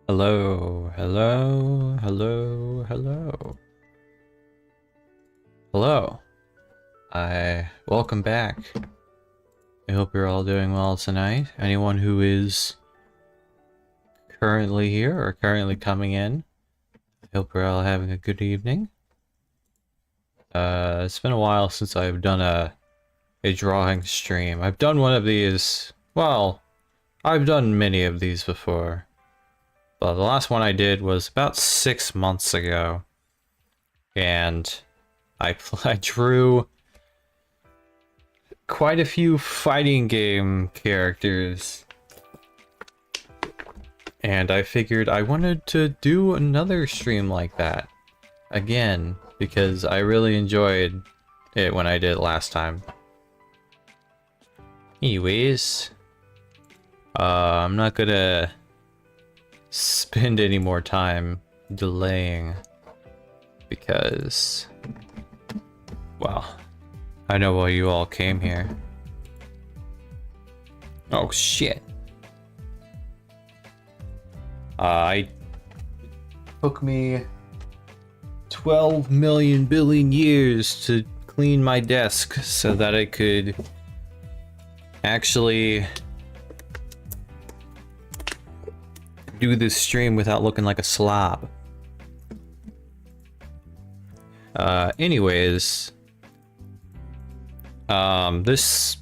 Hello, hello, hello, hello. Hello. I welcome back. I hope you're all doing well tonight. Anyone who is currently here or currently coming in, I hope you're all having a good evening. It's been a while since I've done a drawing stream. I've done one of these, well, I've done many of these before. But the last one I did was about 6 months ago. And I drew quite a few fighting game characters. And I figured I wanted to do another stream like that again, because I really enjoyed it when I did it last time. Anyways, I'm not gonna spend any more time delaying because, well, I know why you all came here. Oh shit. It took me 12 million billion years to clean my desk so that I could actually do this stream without looking like a slob. Anyways, this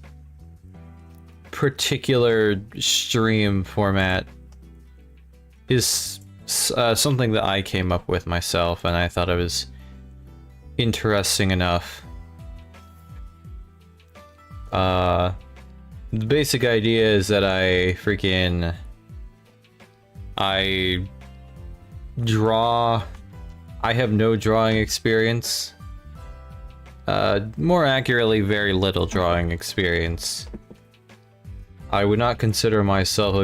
particular stream format is something that I came up with myself, and I thought it was interesting enough. The basic idea is that I draw. I have no drawing experience. More accurately, very little drawing experience. I would not consider myself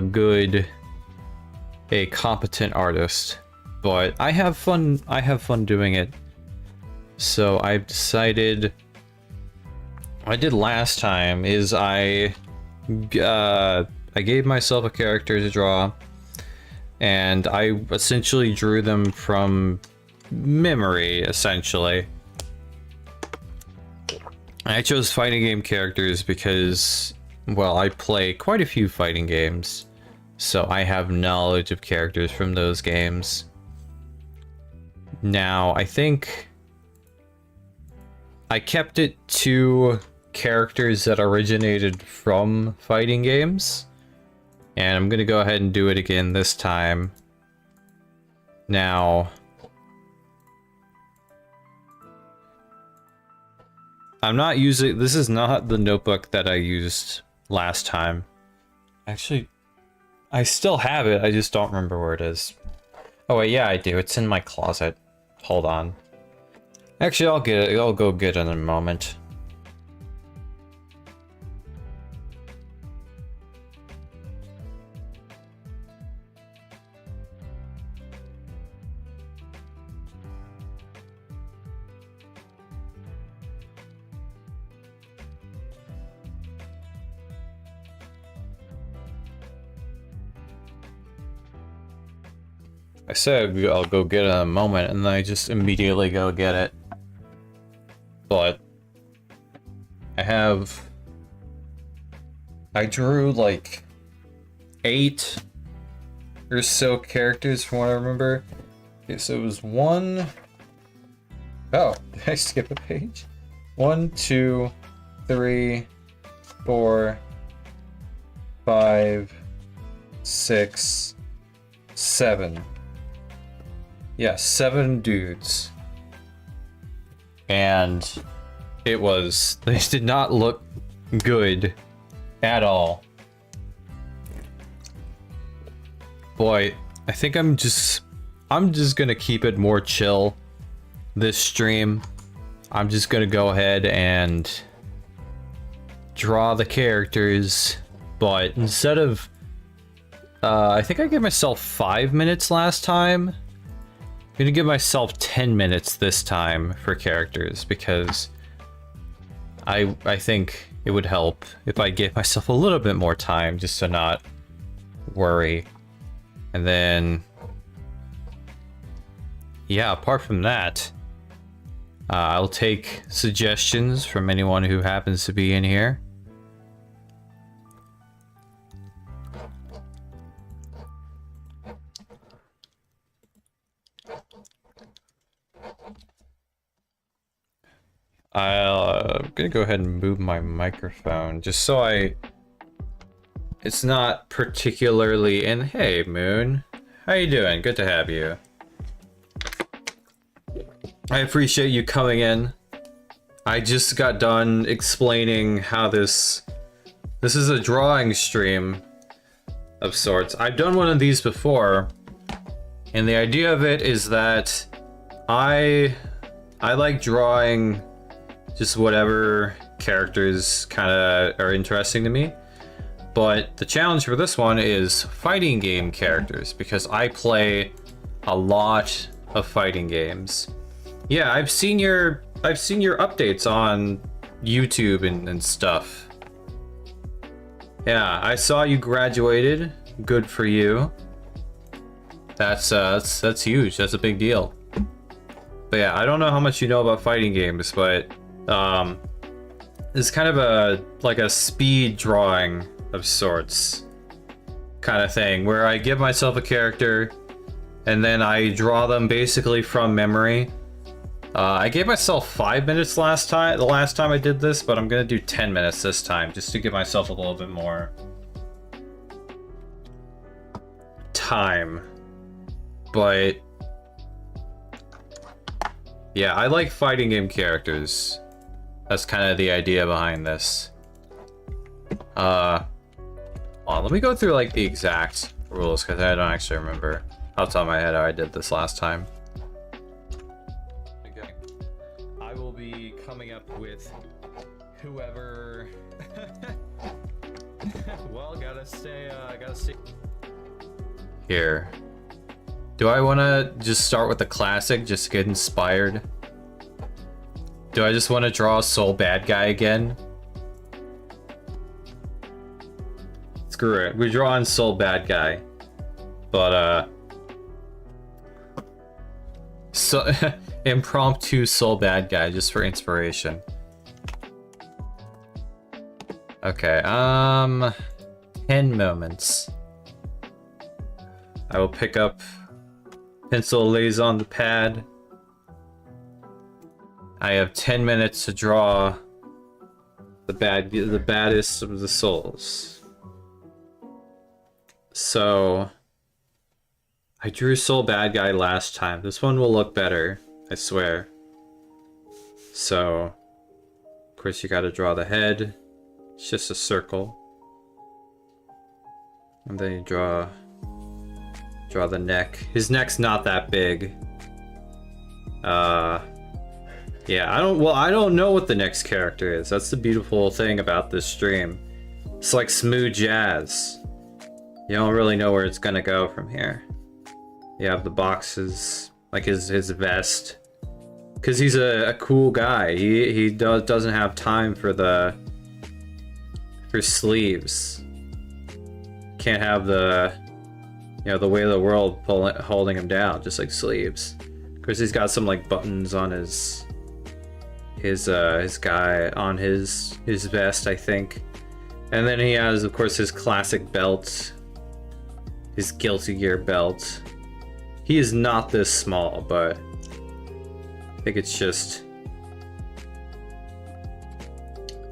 a competent artist, but I have fun doing it. So I've decided what I did last time is I gave myself a character to draw, and I essentially drew them from memory, essentially. I chose fighting game characters because, well, I play quite a few fighting games, so I have knowledge of characters from those games. Now, I think I kept it to characters that originated from fighting games, and I'm gonna go ahead and do it again this time. Now, I'm not using, this is not the notebook that I used last time. Actually, I still have it, I just don't remember where it is. Oh wait, yeah, I do, it's in my closet. Hold on. Actually, I'll get it, I'll go get it in a moment. I said I'll go get it in a moment, and then I just immediately go get it. But I drew like 8 or so characters from what I remember. Okay, so it was one. Oh, did I skip a page? 1, 2, 3, 4, 5, 6, 7. Yeah, 7 dudes. And they did not look good at all. Boy, I think I'm just gonna keep it more chill this stream. I'm just gonna go ahead and draw the characters, but instead of I think I gave myself 5 minutes last time. I'm gonna give myself 10 minutes this time for characters, because I think it would help if I gave myself a little bit more time just to not worry. And then yeah, apart from that, I'll take suggestions from anyone who happens to be in here. I'm gonna go ahead and move my microphone just so it's not particularly in. Hey, Moon. How you doing? Good to have you. I appreciate you coming in. I just got done explaining how this is a drawing stream of sorts. I've done one of these before, and the idea of it is that I like drawing just whatever characters kind of are interesting to me. But the challenge for this one is fighting game characters, because I play a lot of fighting games. Yeah, I've seen your updates on YouTube and stuff. Yeah, I saw you graduated. Good for you. That's huge. That's a big deal. But yeah, I don't know how much you know about fighting games, but it's kind of a speed drawing of sorts kind of thing, where I give myself a character and then I draw them basically from memory. I gave myself 5 minutes the last time I did this, but I'm gonna do 10 minutes this time just to give myself a little bit more time. But yeah, I like fighting game characters. That's kind of the idea behind this. Let me go through like the exact rules, because I don't actually remember off the top of my head how I did this last time. Okay. I will be coming up with whoever. Well, gotta stay. Here. Do I want to just start with the classic, just to get inspired? Do I just want to draw a soul bad guy again? Screw it. We're drawing soul bad guy. But, so, impromptu soul bad guy, just for inspiration. Okay, 10 moments. I will pick up pencil, lays on the pad. I have 10 minutes to draw the baddest of the souls. So I drew soul bad guy last time. This one will look better, I swear. So of course you gotta draw the head. It's just a circle. And then you draw the neck. His neck's not that big. Yeah, I don't know what the next character is. That's the beautiful thing about this stream. It's like smooth jazz. You don't really know where it's gonna go from here. You have the boxes, like his vest, because he's a cool guy. He doesn't have time for sleeves. Can't have the the way of the world holding him down, just like sleeves. Of course, he's got some like buttons on his guy on his vest, I think. And then he has, of course, his classic belt, his Guilty Gear belt. He is not this small, but I think it's just,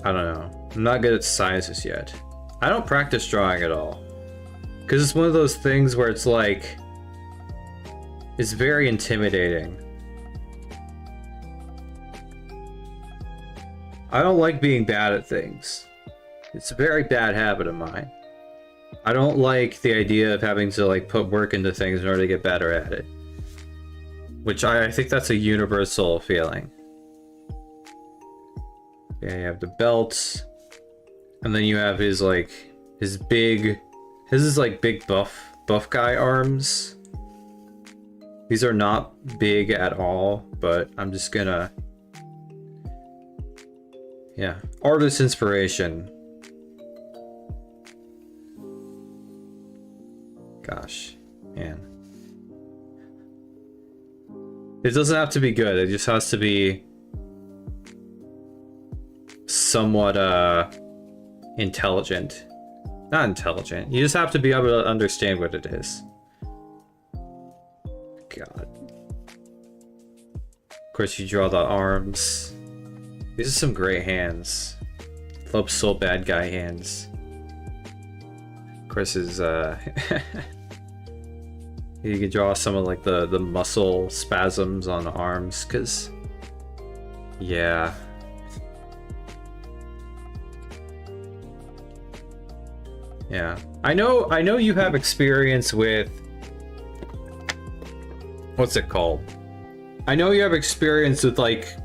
I don't know. I'm not good at sizes yet. I don't practice drawing at all, because it's one of those things where it's like, it's very intimidating. I don't like being bad at things. It's a very bad habit of mine. I don't like the idea of having to like put work into things in order to get better at it. Which I think that's a universal feeling. Yeah, you have the belts. And then you have his big buff guy arms. These are not big at all, but I'm just gonna, yeah, artist inspiration. Gosh, man. It doesn't have to be good, it just has to be somewhat intelligent. Not intelligent. You just have to be able to understand what it is. God. Of course, you draw the arms. These are some great hands. Love soul bad guy hands. Of course, his you can draw some of like the muscle spasms on the arms, cause yeah. Yeah. I know you have experience with what's it called? I know you have experience with like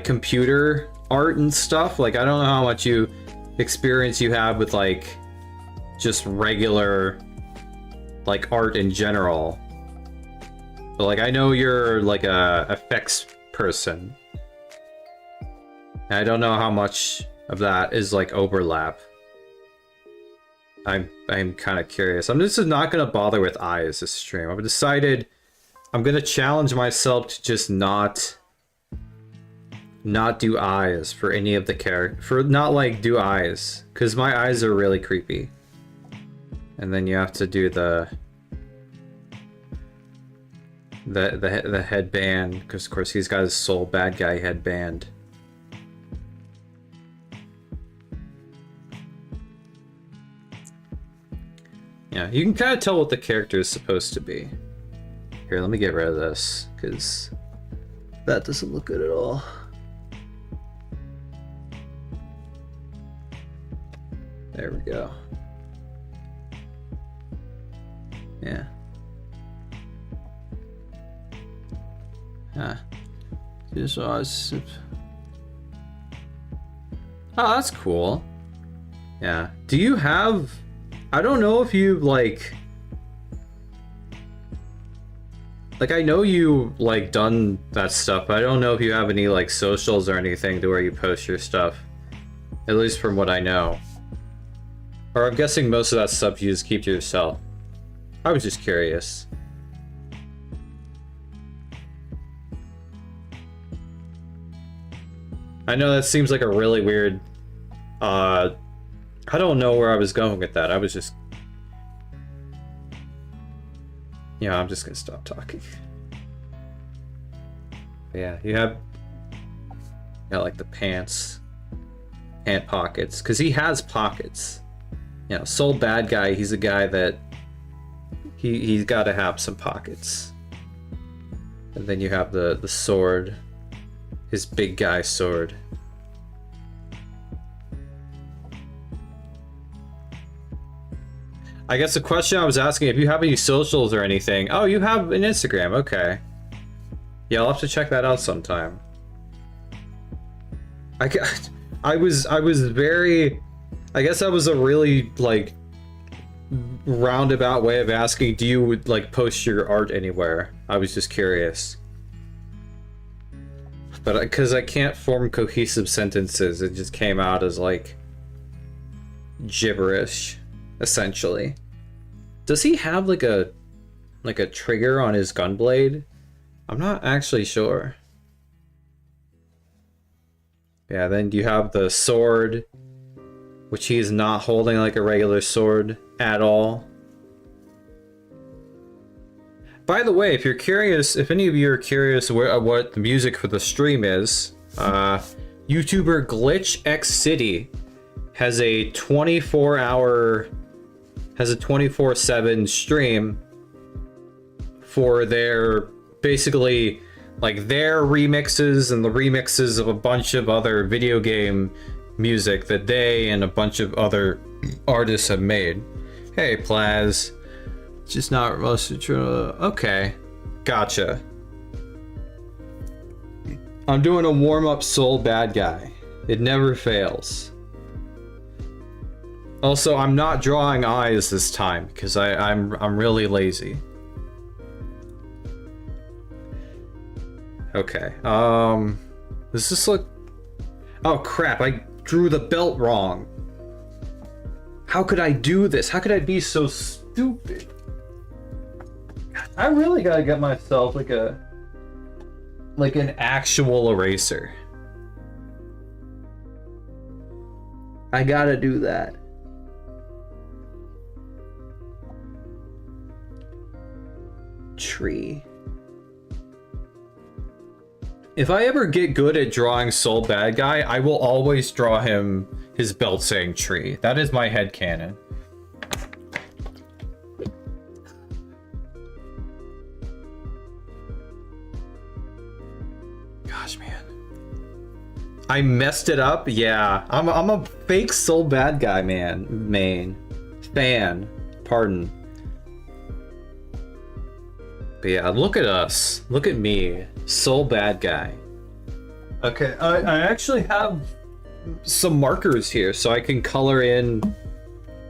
computer art and stuff. Like I don't know how much experience you have with like just regular like art in general. But like I know you're like a effects person. And I don't know how much of that is like overlap. I'm kind of curious. I'm just not gonna bother with eyes this stream. I've decided I'm gonna challenge myself to just not do eyes for any of the not like do eyes, because my eyes are really creepy. And then you have to do the headband, because of course he's got his soul bad guy headband. Yeah, you can kind of tell what the character is supposed to be. Here, let me get rid of this, because that doesn't look good at all. There we go. Yeah. Huh. This was... Oh, that's cool. Yeah. Do you have... I don't know if you like I know you like done that stuff, but I don't know if you have any like socials or anything to where you post your stuff. At least from what I know. Or I'm guessing most of that stuff you just keep to yourself. I was just curious. I know that seems like a really weird I don't know where I was going with that. I was just... Yeah, I'm just gonna stop talking. Yeah, you have like the pant pockets, because he has pockets. You know, soul bad guy, he's a guy that he's got to have some pockets. And then you have the sword, his big guy sword. I guess the question I was asking, if you have any socials or anything. Oh, you have an Instagram, okay. Yeah, I'll have to check that out sometime. I was very... I guess that was a really, like, roundabout way of asking, do you, like, post your art anywhere? I was just curious. But because I can't form cohesive sentences, it just came out as, like, gibberish. Essentially. Does he have like a trigger on his gunblade? I'm not actually sure. Yeah, then you have the sword, which he is not holding like a regular sword at all. By the way, if you're curious, if any of you are curious what the music for the stream is, YouTuber Glitch X City has a 24/7 stream for their basically like their remixes and the remixes of a bunch of other video game music that they and a bunch of other artists have made. Hey Plaz, just not most true. Okay, gotcha. I'm doing a warm-up soul bad guy. It never fails. Also, I'm not drawing eyes this time because I'm really lazy. Okay. Does this look... Oh crap, I drew the belt wrong. How could I do this? How could I be so stupid? God I really gotta get myself like an actual eraser. I gotta do that. Tree. If I ever get good at drawing Soul Bad Guy, I will always draw him his belt saying tree. That is my headcanon. Gosh, man. I messed it up? Yeah. I'm a fake Soul Bad Guy main. Fan. Pardon. But yeah, look at us. Look at me. Soul Bad Guy. Okay, I actually have some markers here, so I can color in...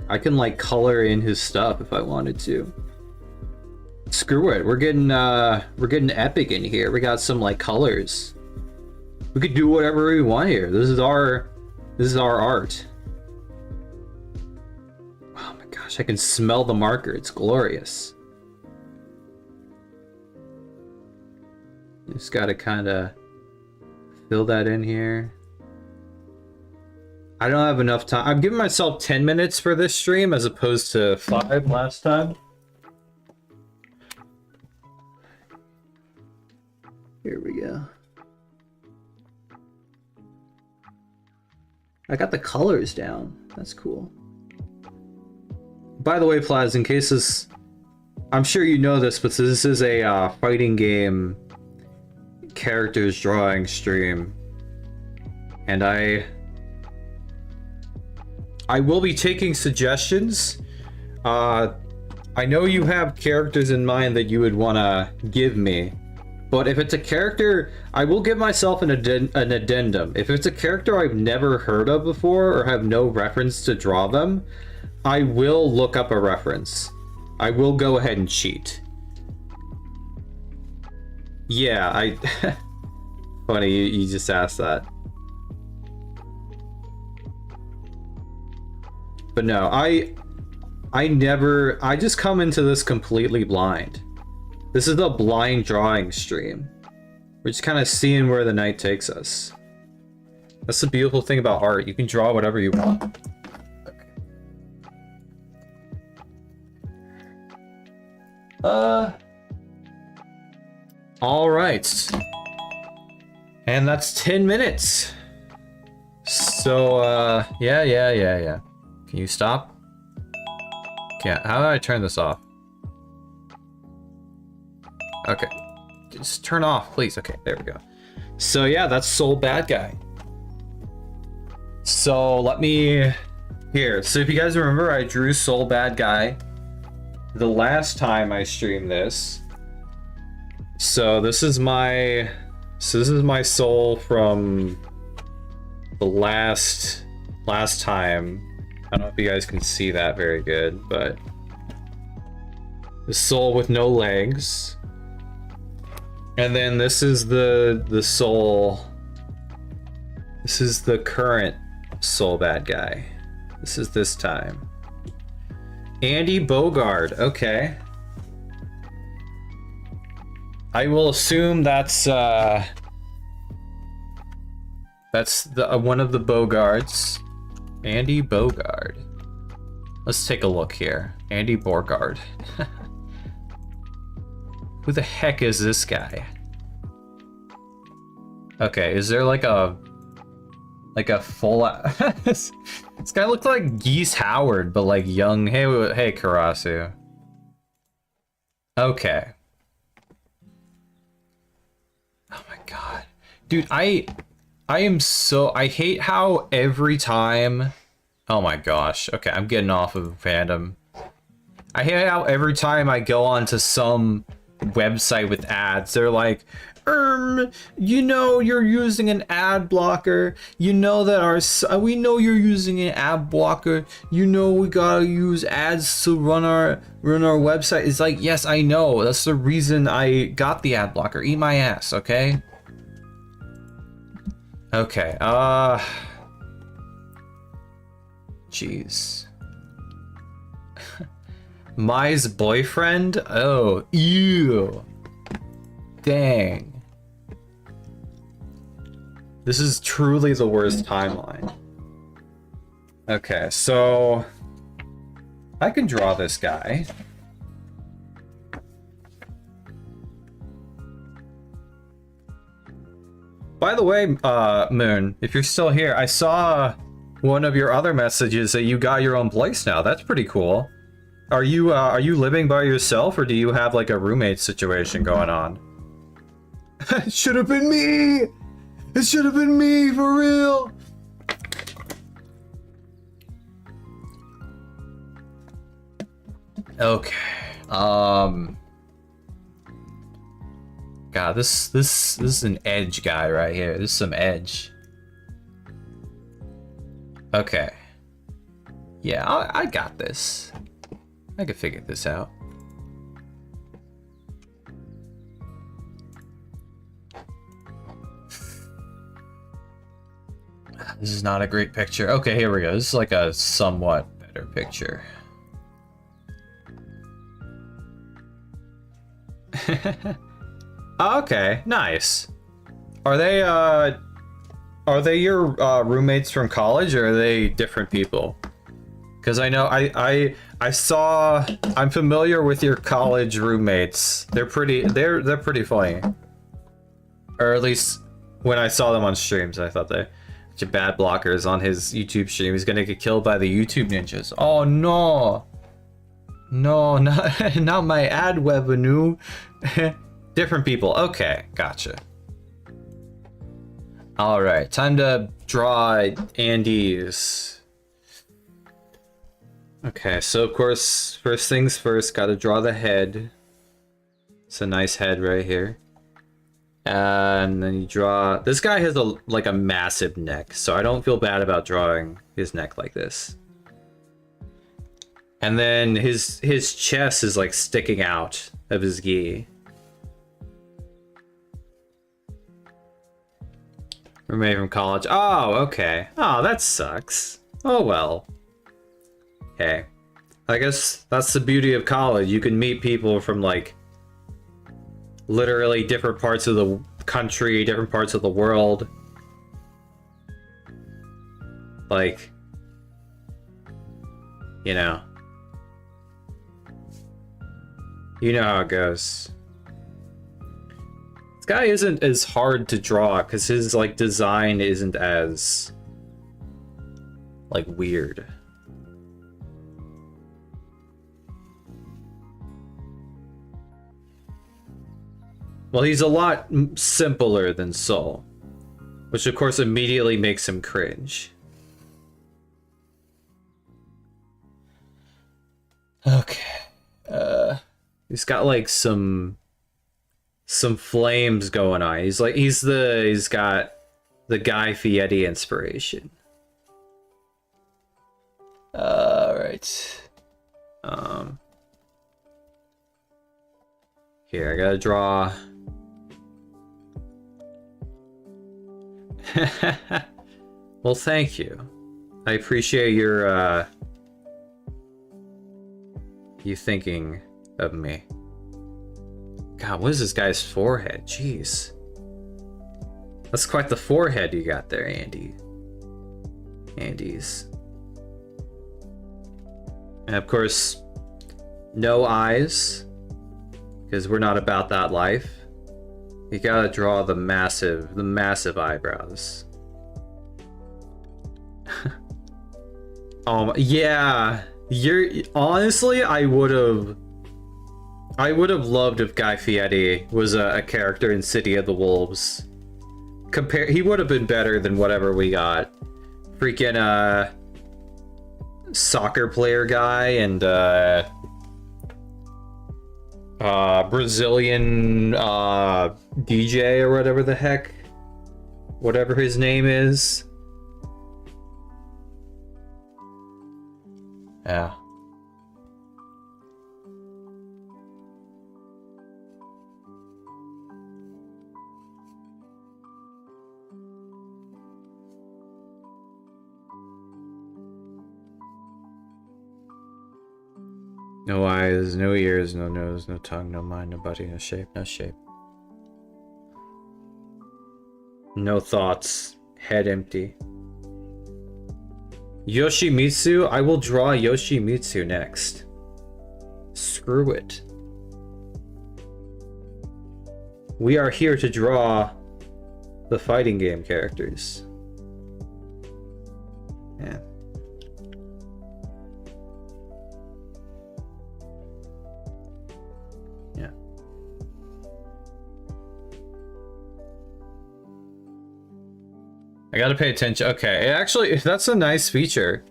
I can, like, color in his stuff if I wanted to. Screw it. We're getting epic in here. We got some, like, colors. We could do whatever we want here. This is our art. Oh my gosh, I can smell the marker. It's glorious. Just gotta kind of fill that in here. I don't have enough time. I'm giving myself 10 minutes for this stream as opposed to 5 last time. Here we go. I got the colors down. That's cool. By the way, Plaz, in case this... I'm sure you know this, but this is a fighting game characters drawing stream, and I will be taking suggestions. I know you have characters in mind that you would want to give me, but if it's a character, I will give myself an addendum. If it's a character I've never heard of before or have no reference to draw them, I will look up a reference. I will go ahead and cheat. Yeah, funny, you just asked that. But no, I just come into this completely blind. This is a blind drawing stream. We're just kind of seeing where the night takes us. That's the beautiful thing about art. You can draw whatever you want. Okay. All right. And that's 10 minutes. So, yeah. Can you stop? Can't. How do I turn this off? Okay. Just turn off, please. Okay, there we go. So, yeah, that's Soul Bad Guy. So, let me... Here. So, if you guys remember, I drew Soul Bad Guy the last time I streamed this. So this is my soul from the last time. I don't know if you guys can see that very good, but the soul with no legs. And then this is the soul. This is the current Soul Bad Guy. This is this time. Andy Bogard. Okay. I will assume that's the one of the Bogards. Andy Bogard. Let's take a look here. Andy Bogard. Who the heck is this guy? Okay, is there like a full this guy looked like Geese Howard, but like young. Hey Karasu. Okay. Oh my god. Dude, I hate how every time... Oh my gosh. Okay, I'm getting off of fandom. I hate how every time I go onto some website with ads, they're like, you know you're using an ad blocker. You know that we know you're using an ad blocker. You know we gotta use ads to run our website. It's like, yes, I know. That's the reason I got the ad blocker. Eat my ass, okay? Okay, jeez. Mai's boyfriend? Oh, ew. Dang. This is truly the worst timeline. Okay, so I can draw this guy. By the way, Moon, if you're still here, I saw one of your other messages that you got your own place now. That's pretty cool. Are you living by yourself, or do you have like a roommate situation going on? It should have been me! It should have been me, for real! Okay. God, this is an edge guy right here. This is some edge. Okay. Yeah, I got this. I can figure this out. This is not a great picture. Okay, here we go. This is like a somewhat better picture. Okay, nice. Are they your roommates from college, or are they different people? Because I know I'm familiar with your college roommates. They're pretty funny. Or at least when I saw them on streams, I thought they bunch of bad blockers on his YouTube stream. He's gonna get killed by the YouTube ninjas. Oh no. No, not my ad revenue. Different people. Okay, gotcha. All right, time to draw Andy's. Okay, so of course, first things first, gotta draw the head. It's a nice head right here. And then you draw... This guy has like a massive neck, so I don't feel bad about drawing his neck like this. And then his chest is like sticking out of his gi. Roommate from college. Oh, okay. Oh, that sucks. Oh well. Okay. I guess that's the beauty of college. You can meet people from like literally different parts of the country, different parts of the world. Like, you know. You know how it goes. This guy isn't as hard to draw because his like design isn't as like weird. Well, he's a lot simpler than Soul, which of course immediately makes him cringe. Okay. He's got like some flames going on. He's got the Guy Fieri inspiration. All right. Here, I gotta draw. Well, thank you. I appreciate your you thinking of me. God, what is this guy's forehead? Jeez. That's quite the forehead you got there, Andy. Andy's. And of course, no eyes, because we're not about that life. You gotta draw the massive eyebrows. Yeah. Honestly, I would have loved if Guy Fieri was a character in City of the Wolves. He would have been better than whatever we got. Freaking soccer player guy and Brazilian DJ or whatever the heck. Whatever his name is. Yeah. No eyes, no ears, no nose, no tongue, no mind, no body, no shape, no shape. No thoughts. Head empty. Yoshimitsu? I will draw Yoshimitsu next. Screw it. We are here to draw the fighting game characters. Yeah. Yeah. I gotta pay attention. Okay, actually, that's a nice feature.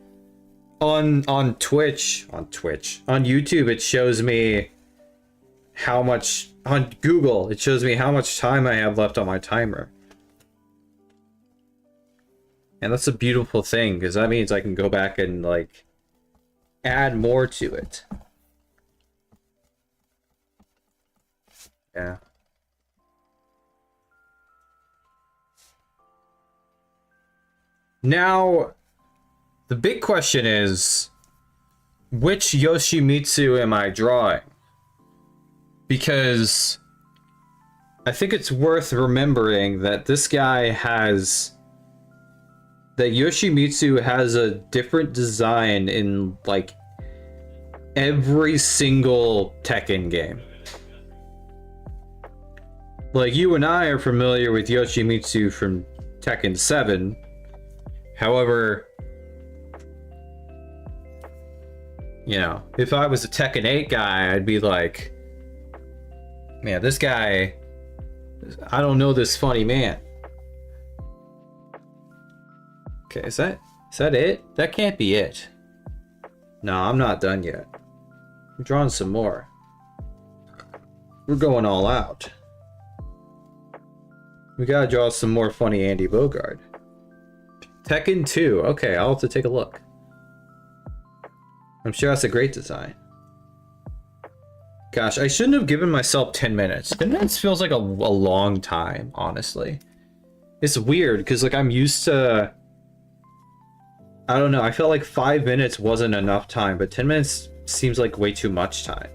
On Twitch, on YouTube, it shows me how much, on Google, it shows me how much time I have left on my timer. And that's a beautiful thing, because that means I can go back and, like, add more to it. Yeah. Now, the big question is, which Yoshimitsu am I drawing? Because I think it's worth remembering that this guy has... that Yoshimitsu has a different design in, like, every single Tekken game. Like, you and I are familiar with Yoshimitsu from Tekken 7. However, you know, if I was a Tekken 8 guy, I'd be like, man, this guy, I don't know this funny man. Okay, is that it? That can't be it. No, I'm not done yet. I'm drawing some more. We're going all out. We gotta draw some more funny Andy Bogard. Tekken 2. Okay, I'll have to take a look. I'm sure that's a great design. Gosh, I shouldn't have given myself 10 minutes. 10 minutes feels like a long time, honestly. It's weird, because, like, I'm used to... I don't know, I felt like 5 minutes wasn't enough time, but 10 minutes seems like way too much time.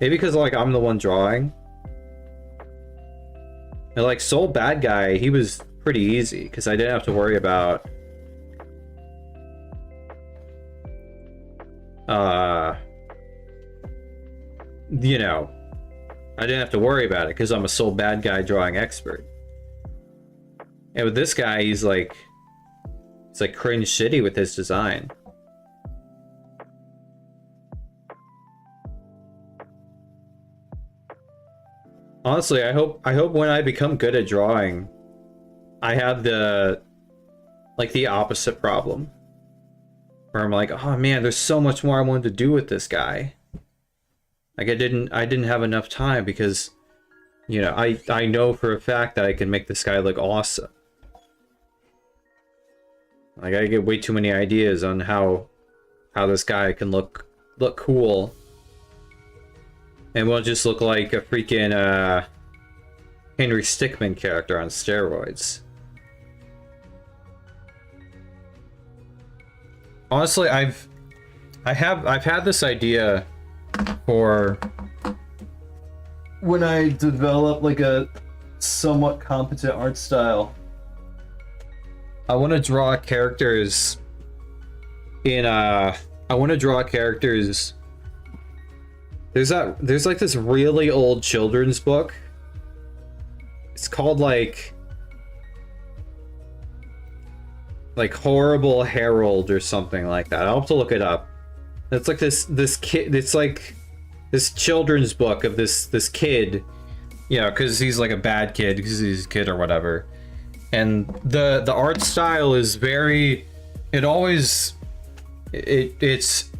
Maybe because, like, I'm the one drawing. And, like, Soul Bad Guy, he was pretty easy, because I didn't have to worry about... you know, I didn't have to worry about it, because I'm a Soul Bad Guy drawing expert. And with this guy, he's like cringe shitty with his design. Honestly, I hope when I become good at drawing, I have the opposite problem. Where I'm like, oh man, there's so much more I wanted to do with this guy. Like I didn't have enough time because, you know, I know for a fact that I can make this guy look awesome. Like I get way too many ideas on how this guy can look cool. And won't just look like a freaking Henry Stickmin character on steroids. Honestly, I've had this idea for when I develop like a somewhat competent art style. I want to draw characters in there's like this really old children's book. It's called like Horrible Harold or something like that. I'll have to look it up. It's like this kid. It's like this children's book of this kid, you know, because he's like a bad kid because he's a kid or whatever. And the art style is very. It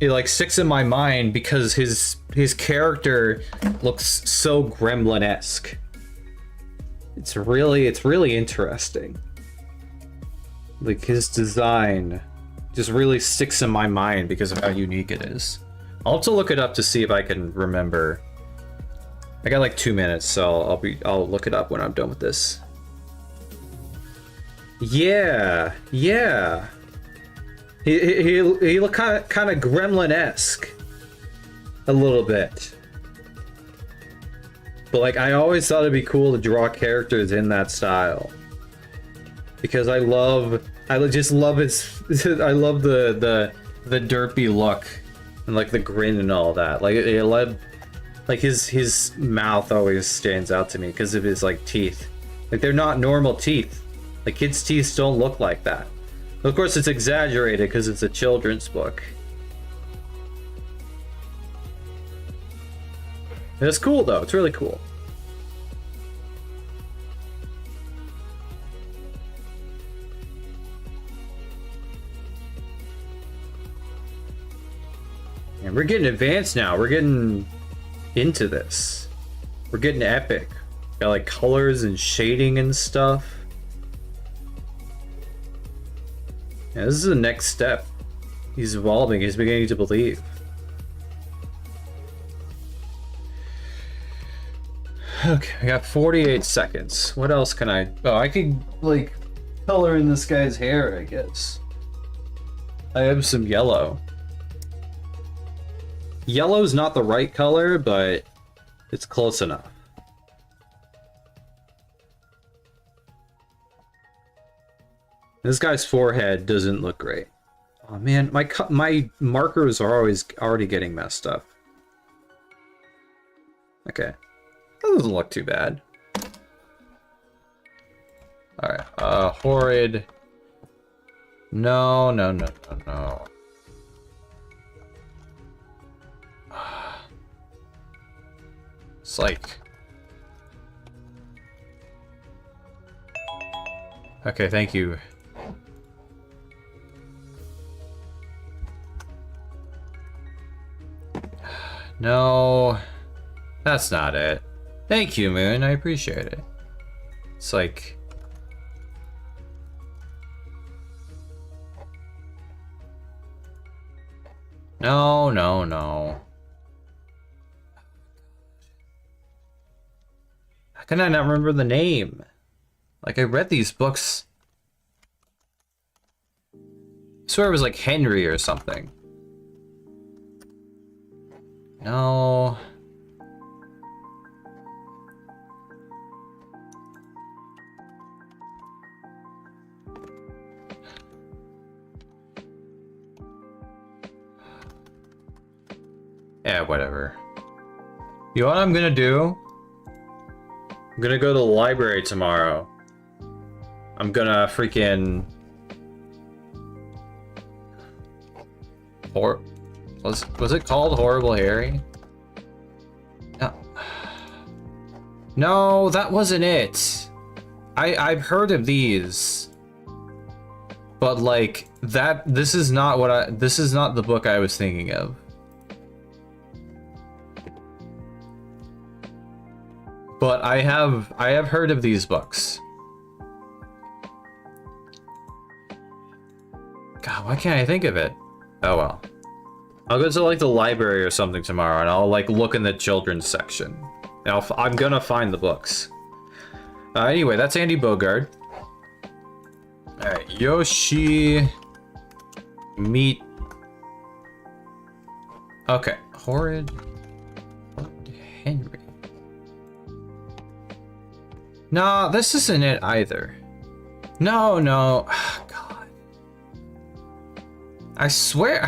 like sticks in my mind because his character looks so Gremlin-esque. It's really interesting. Like his design just really sticks in my mind because of how unique it is. I'll have to look it up to see if I can remember. I got like 2 minutes, so I'll look it up when I'm done with this. Yeah. He looked kind of Gremlin-esque. a little bit. But like, I always thought it'd be cool to draw characters in that style. Because I just love his, I love the derpy look and like the grin and all that. Like like his mouth always stands out to me because of his like teeth. Like they're not normal teeth. Like kids' teeth don't look like that. Of course, it's exaggerated because it's a children's book. It's cool though. It's really cool. And we're getting advanced now. We're getting into this. We're getting epic. Got like colors and shading and stuff. Yeah, this is the next step. He's evolving. He's beginning to believe. Okay, I got 48 seconds. What else can I... Oh, I could, like, color in this guy's hair, I guess. I have some yellow. Yellow's not the right color, but it's close enough. This guy's forehead doesn't look great. Oh man, my markers are already getting messed up. Okay. That doesn't look too bad. Alright, horrid. No. It's like... Okay, thank you. No, that's not it. Thank you, Moon. I appreciate it. It's like... No. How can I not remember the name? Like, I read these books. I swear it was like Henry or something. No. Yeah, whatever. You know what I'm gonna do? I'm gonna go to the library tomorrow. I'm gonna freaking... Was it called Horrible Harry? No. No, that wasn't it. I've heard of these. But like this is not the book I was thinking of. But I have heard of these books. God, why can't I think of it? Oh well. I'll go to like the library or something tomorrow and I'll like look in the children's section. And I'm gonna find the books. Anyway, that's Andy Bogard. Alright, Yoshi... Meet... Okay, Horrid... Henry... No, this isn't it either. No. Oh, God. I swear.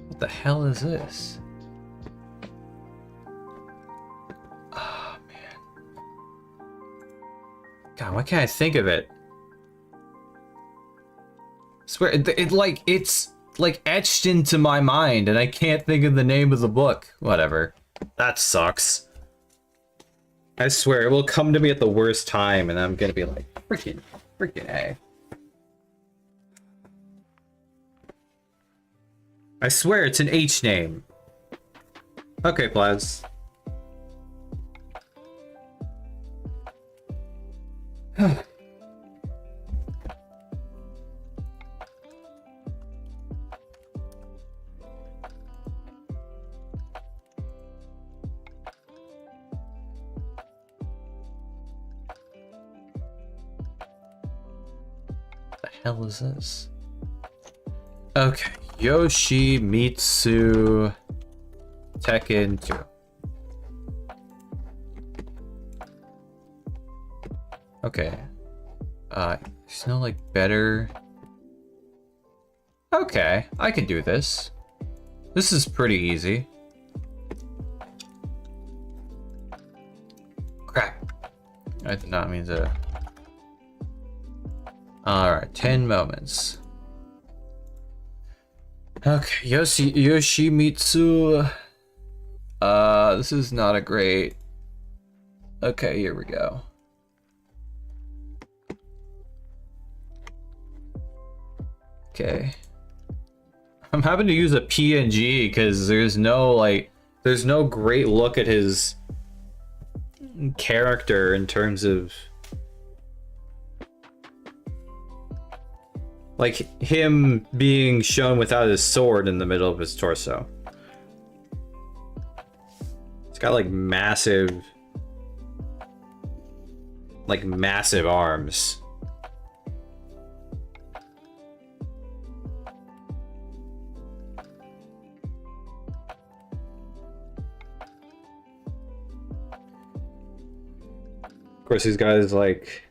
What the hell is this? Oh, man. God, why can't I think of it? Swear, it's like etched into my mind and I can't think of the name of the book. Whatever. That sucks. I swear, it will come to me at the worst time and I'm gonna be like, freaking A. I swear it's an H name. Okay, Plaz. The hell is this? Okay, Yoshimitsu Tekken 2. Okay. There's no like better. Okay, I can do this. This is pretty easy. Crap. I did not mean to. Alright, 10 moments. Okay, Yoshimitsu. This is not a great. Okay, here we go. Okay. I'm having to use a PNG because there's no great look at his character in terms of like him being shown without his sword in the middle of his torso. It's got like massive arms. Of course, these guys like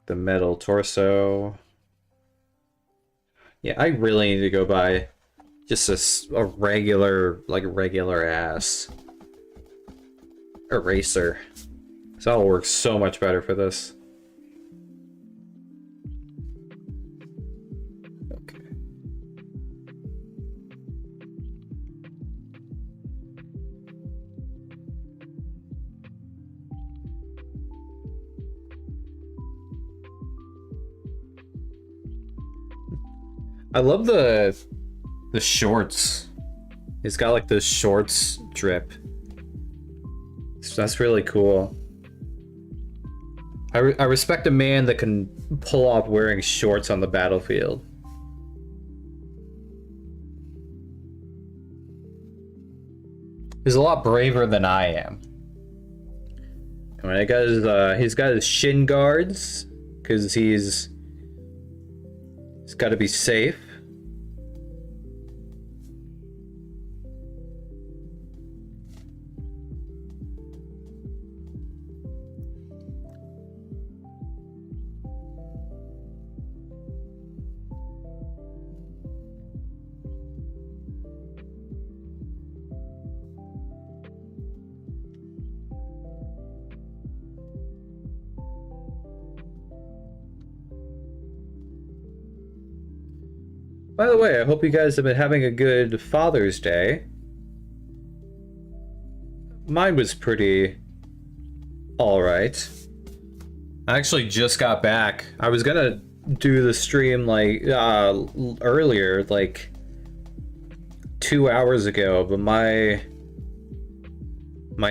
the metal torso. Yeah, I really need to go buy just a regular ass eraser. So that'll work so much better for this. Okay. I love the shorts. He's got like the shorts drip. So that's really cool. I respect a man that can pull off wearing shorts on the battlefield. He's a lot braver than I am. I mean, he's got his shin guards because he's got to be safe. By the way, I hope you guys have been having a good Father's Day. Mine was pretty alright. I actually just got back. I was gonna do the stream like earlier, like 2 hours ago, but my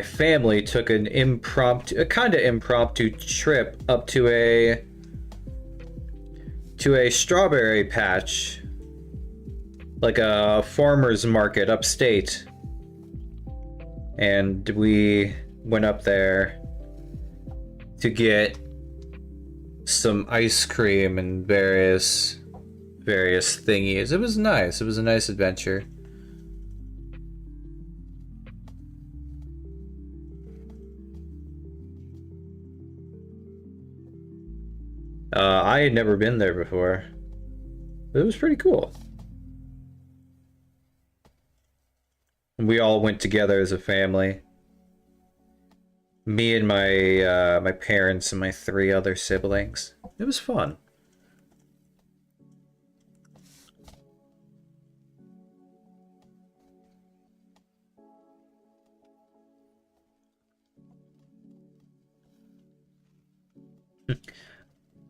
family took an kind of impromptu trip up to a strawberry patch. Like a farmer's market upstate. And we went up there to get some ice cream and various thingies. It was nice. It was a nice adventure. I had never been there before. It was pretty cool. We all went together as a family. Me and my my parents and my 3 other siblings. It was fun.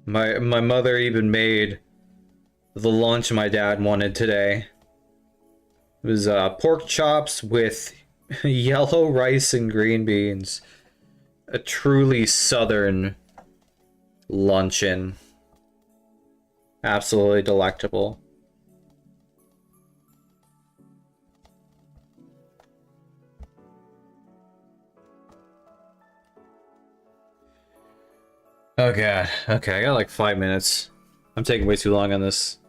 My mother even made the lunch my dad wanted today. It was pork chops with yellow rice and green beans. A truly southern luncheon. Absolutely delectable. Oh god. Okay, I got like 5 minutes. I'm taking way too long on this.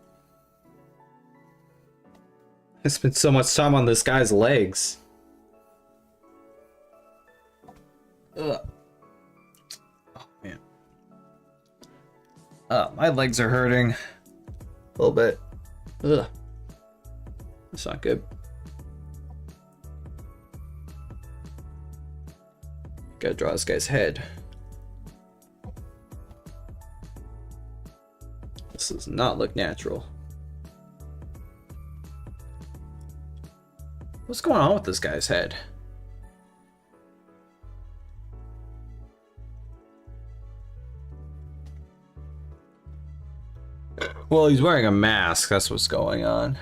I spent so much time on this guy's legs. Ugh. Oh man. My legs are hurting. A little bit. Ugh. That's not good. Gotta draw this guy's head. This does not look natural. What's going on with this guy's head? Well, he's wearing a mask, that's what's going on.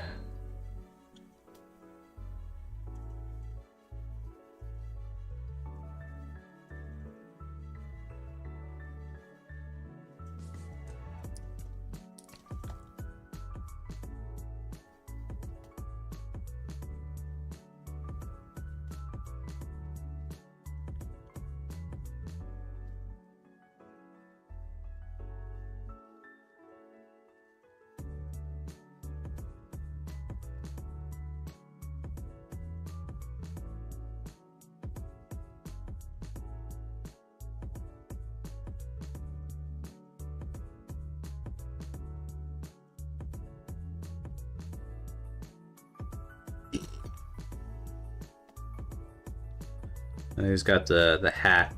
And he's got the hat.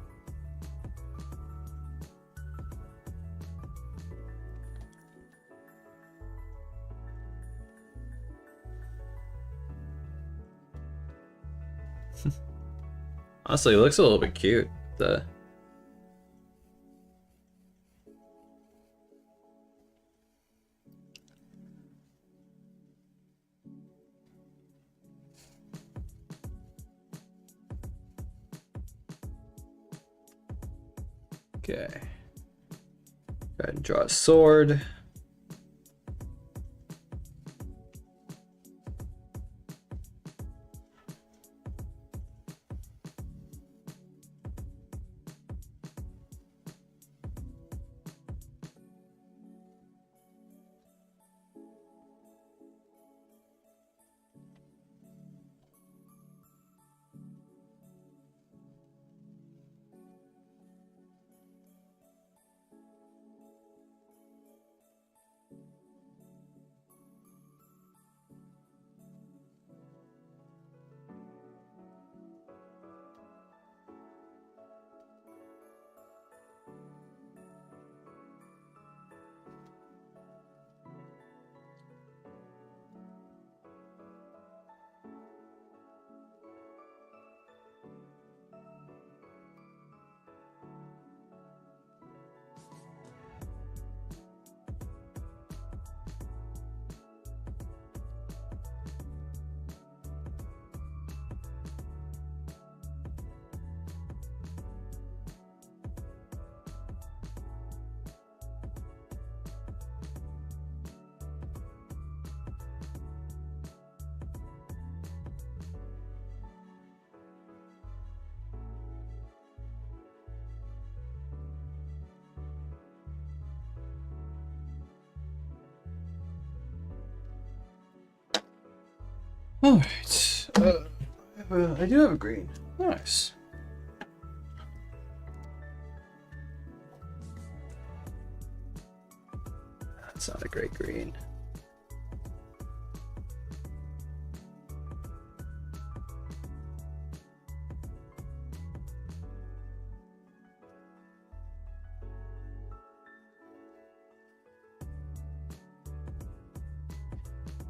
Honestly, it looks a little bit cute. The Okay. Go ahead and draw a sword. Alright. I do have a green. Nice. That's not a great green.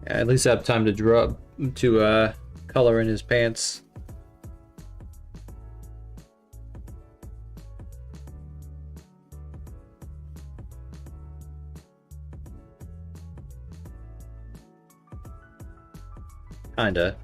Yeah, at least I have time to draw to color in his pants. Kinda.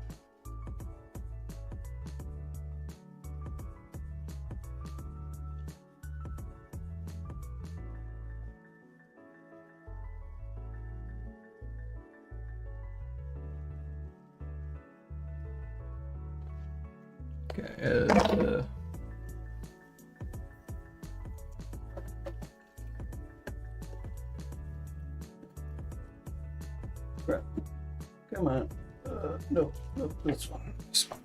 Okay. crap. Come on. No, this one. This one.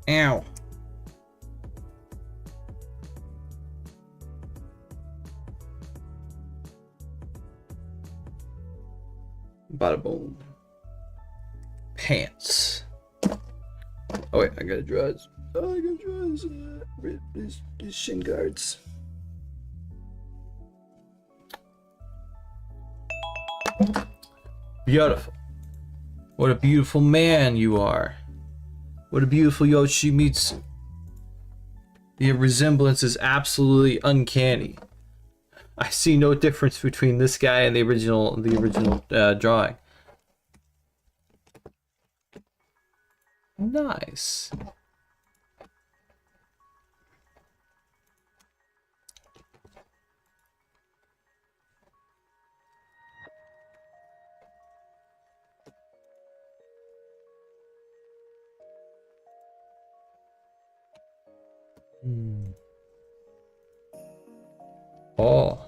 Ow. Bada boom. Pants. Oh wait, I gotta draw his. Oh, I gotta draw his shin guards. Beautiful. What a beautiful man you are. What a beautiful Yoshimitsu. The resemblance is absolutely uncanny. I see no difference between this guy and the original drawing. Nice. Oh.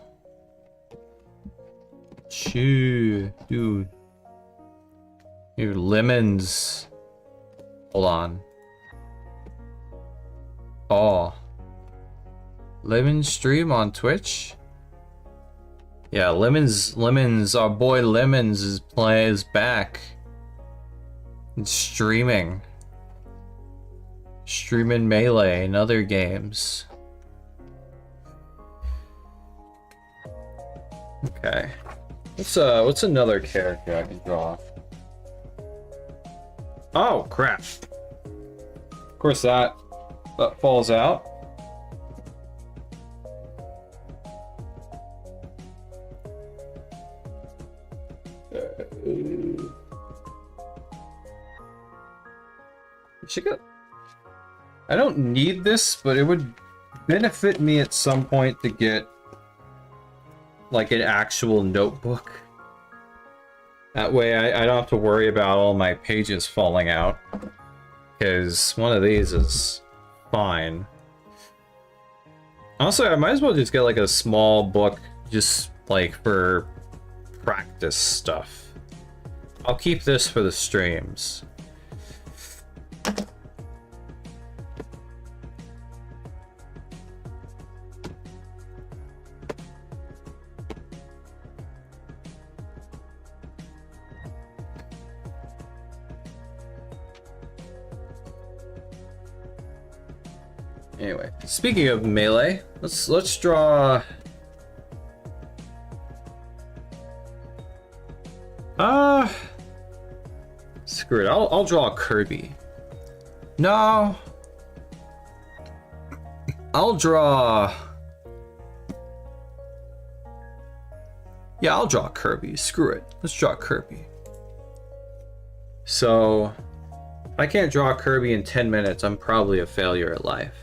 Shoo, dude. Here, lemons. Hold on. Oh. Lemon stream on Twitch? Yeah, Lemons, our boy Lemons is back. It's streaming. Streaming Melee and other games. Okay. What's another character I can draw? Oh crap. Of course that falls out. I don't need this, but it would benefit me at some point to get like an actual notebook. That way I don't have to worry about all my pages falling out. Because one of these is fine. Honestly, I might as well just get like a small book just like for practice stuff. I'll keep this for the streams. Anyway, speaking of Melee, let's draw. Screw it. I'll draw Kirby. No. I'll draw. Yeah, I'll draw Kirby. Screw it. Let's draw Kirby. So, if I can't draw Kirby in 10 minutes, I'm probably a failure at life.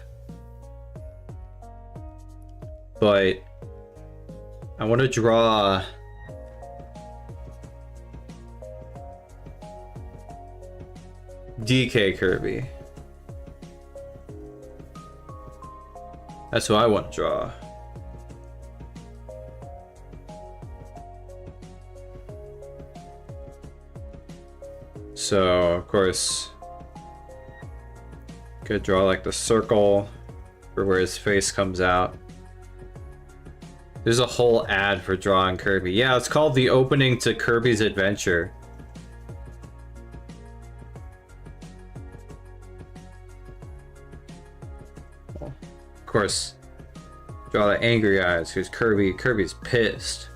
But I want to draw DK Kirby. That's what I want to draw. So, of course, could draw like the circle for where his face comes out. There's a whole ad for drawing Kirby. Yeah, it's called The Opening to Kirby's Adventure. Of course, draw the angry eyes because Kirby's pissed.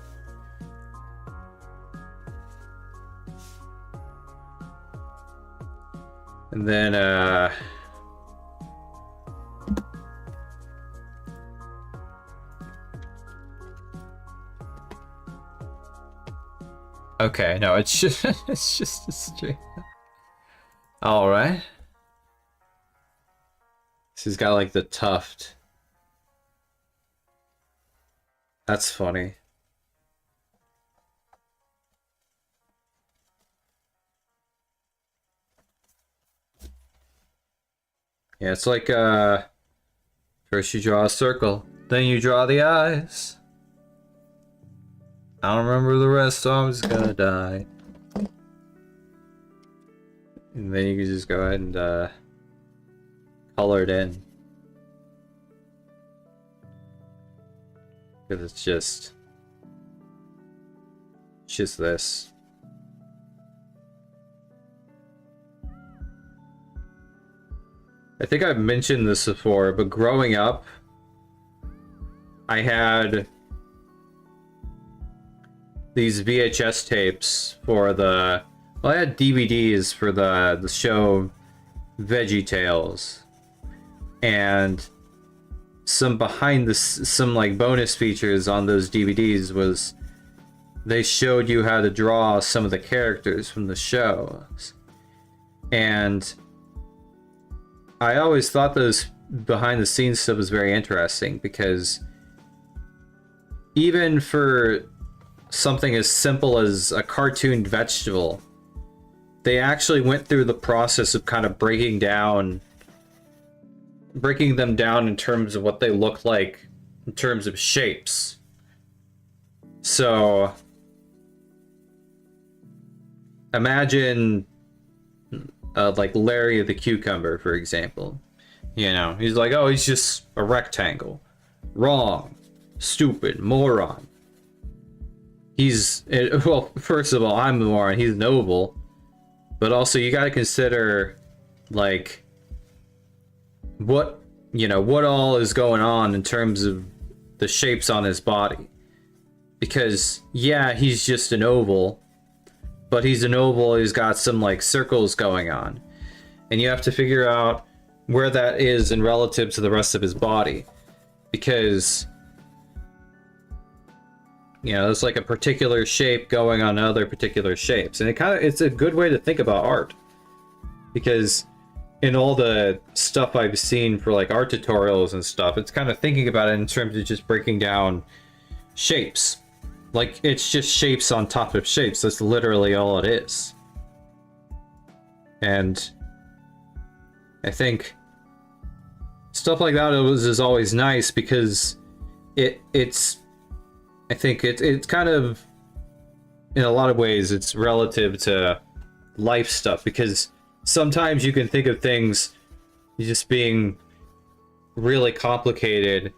And then, okay, no, it's just it's just a straight. All right. She's got like the tuft. That's funny. Yeah, it's like first you draw a circle, then you draw the eyes. I don't remember the rest, so I'm just gonna die. And then you can just go ahead and color it in. Because it's just this. I think I've mentioned this before, but growing up, I had these VHS tapes for the... Well, I had DVDs for the show VeggieTales, and some like bonus features on those DVDs was they showed you how to draw some of the characters from the shows, and I always thought those behind the scenes stuff was very interesting, because even for something as simple as a cartoon vegetable, they actually went through the process of kind of breaking them down in terms of what they look like in terms of shapes. So imagine like Larry the cucumber, for example. You know, he's like, oh, he's just a rectangle. Wrong. Stupid. Moron. Well, first of all, I'm the moron. He's noble. But also, you gotta consider, like, what all is going on in terms of the shapes on his body. Because, yeah, he's just an oval, but he's an oval, he's got some, like, circles going on. And you have to figure out where that is in relative to the rest of his body. Because, you know, it's like a particular shape going on other particular shapes. And it's a good way to think about art. Because in all the stuff I've seen for like art tutorials and stuff, it's kind of thinking about it in terms of just breaking down shapes. Like, it's just shapes on top of shapes. That's literally all it is. And I think stuff like that is always nice, because it's kind of, in a lot of ways, it's relative to life stuff, because sometimes you can think of things just being really complicated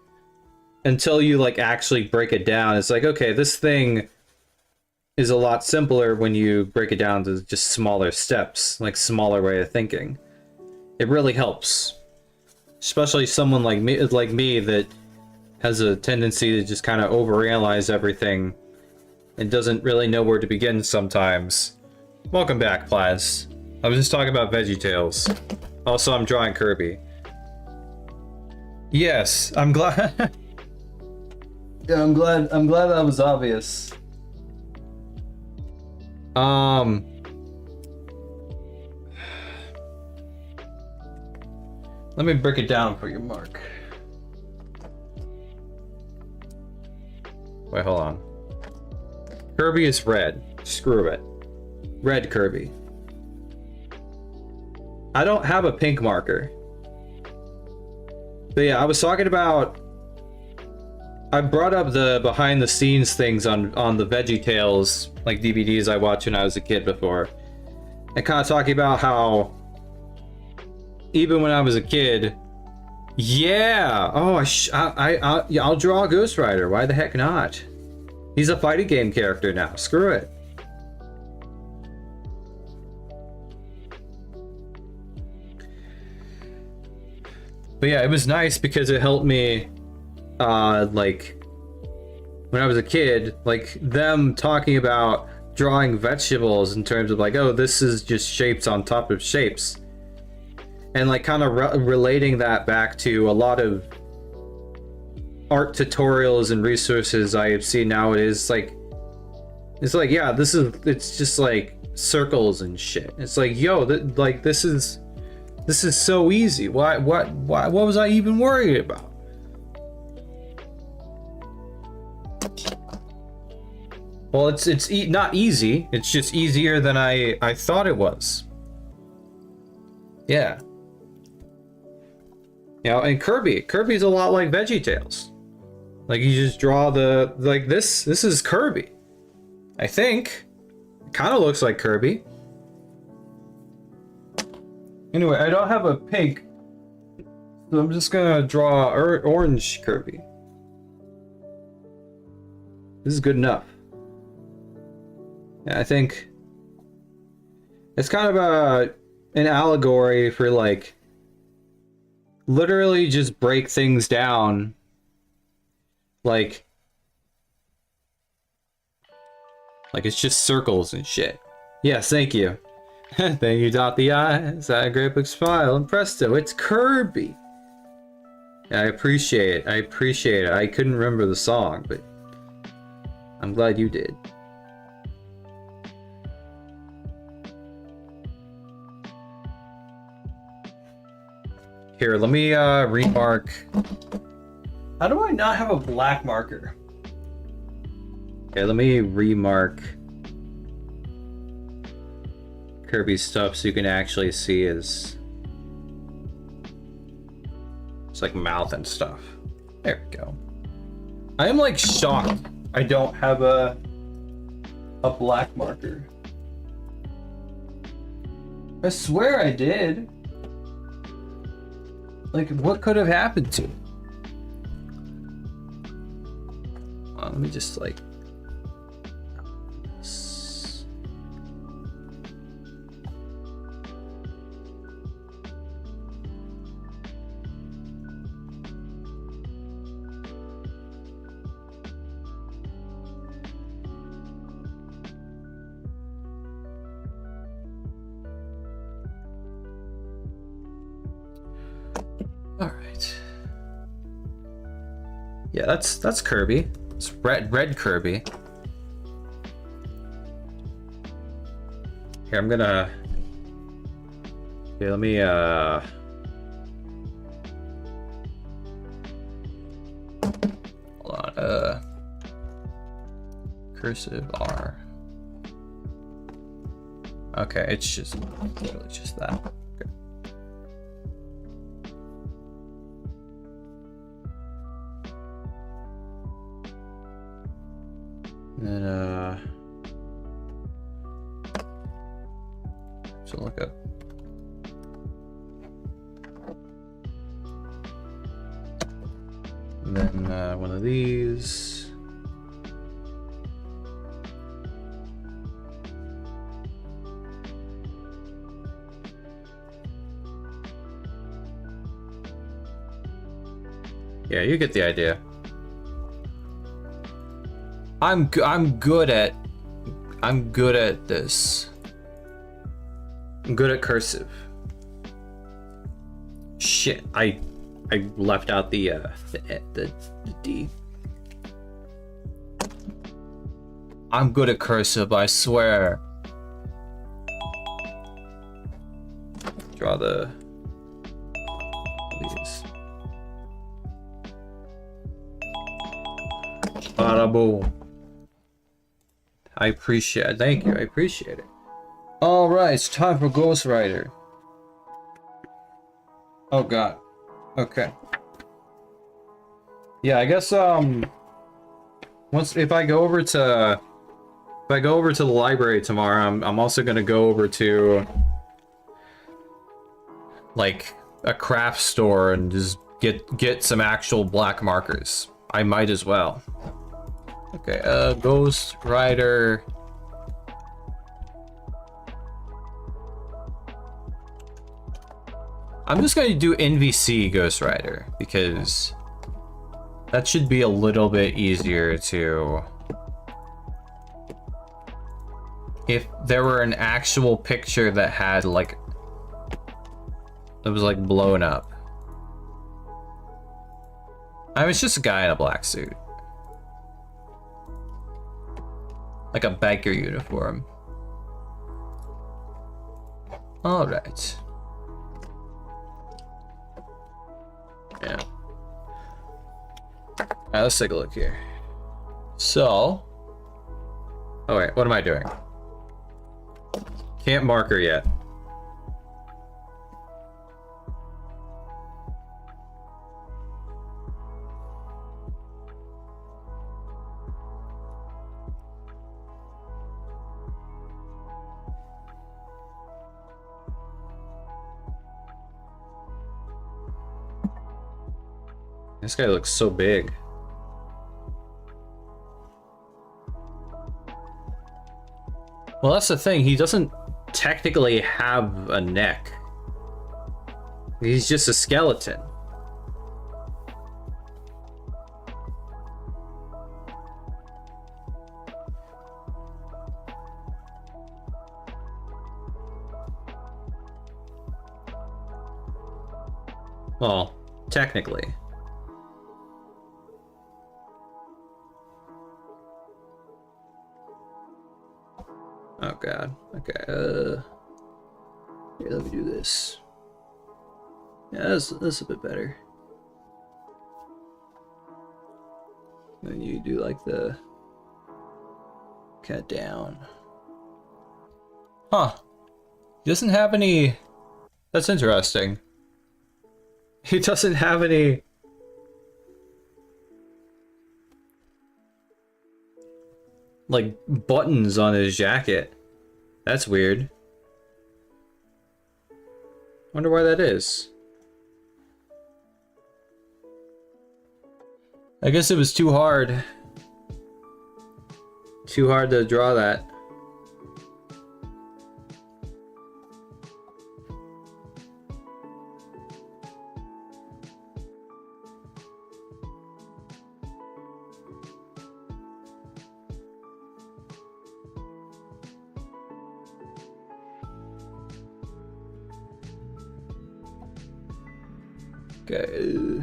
until you like actually break it down. It's like, okay, this thing is a lot simpler when you break it down to just smaller steps, like smaller way of thinking. It really helps, especially someone like me that has a tendency to just kind of overanalyze everything and doesn't really know where to begin sometimes. Welcome back, Plaz. I was just talking about VeggieTales. Also, I'm drawing Kirby. Yes, I'm glad. Yeah, I'm glad that was obvious. Let me break it down for you, Mark. Wait, hold on. Kirby is red. Screw it. Red Kirby. I don't have a pink marker. But yeah, I was talking about... I brought up the behind the scenes things on the VeggieTales, like DVDs I watched when I was a kid before. And kind of talking about how even when I was a kid, yeah, oh, I'll draw a Ghost Rider. Why the heck not? He's a fighting game character now. Screw it. But yeah, it was nice because it helped me, like, when I was a kid, like, them talking about drawing vegetables in terms of like, oh, this is just shapes on top of shapes. And like kind of relating that back to a lot of art tutorials and resources I have seen nowadays. It's like, yeah, it's just like circles and shit. It's like, yo, this is so easy. What was I even worried about? Well, it's not easy. It's just easier than I thought it was. Yeah. You know, and Kirby's a lot like VeggieTales. Like, you just draw like this is Kirby. I think. It kind of looks like Kirby. Anyway, I don't have a pink, so I'm just gonna draw orange Kirby. This is good enough. Yeah, I think it's kind of an allegory for like literally just break things down. Like it's just circles and shit. Yes, thank you. Then you dot the I's, add a great big smile, and presto, it's Kirby. Yeah, I appreciate it. I appreciate it. I couldn't remember the song, but I'm glad you did. Here, let me remark. How do I not have a black marker? Okay, let me remark Kirby's stuff so you can actually see his it's like mouth and stuff. There we go. I am like shocked I don't have a black marker. I swear I did. Like, what could have happened to it? Let me just like yeah, that's Kirby. It's red Kirby. Here, I'm gonna. Here, let me hold on. Cursive R. Okay, it's just literally just that. Okay. Then so look up. And then one of these. Yeah, you get the idea. I'm good at this. I'm good at cursive. Shit, I left out the D. I'm good at cursive, I swear. Draw these. Bada boom. I appreciate it. Thank you. I appreciate it. All right, it's time for Ghost Rider. Oh God. Okay. Yeah, I guess if I go over to the library tomorrow, I'm also gonna go over to like a craft store and just get some actual black markers. I might as well. Okay, Ghost Rider. I'm just going to do NVC Ghost Rider because that should be a little bit easier to... If there were an actual picture that had like... that was like blown up. I mean, it's just a guy in a black suit. Like a biker uniform. All right. Yeah. All right, let's take a look here. So. Oh wait, what am I doing? Can't marker yet. This guy looks so big. Well, that's the thing. He doesn't technically have a neck. He's just a skeleton. Well, technically. Oh god. Okay. Here, let me do this. Yeah, that's a bit better. Then you do like the cut down. Huh. He doesn't have any. That's interesting. He doesn't have any. Like buttons on his jacket. That's weird. Wonder why that is. I guess it was too hard. Too hard to draw that. Okay.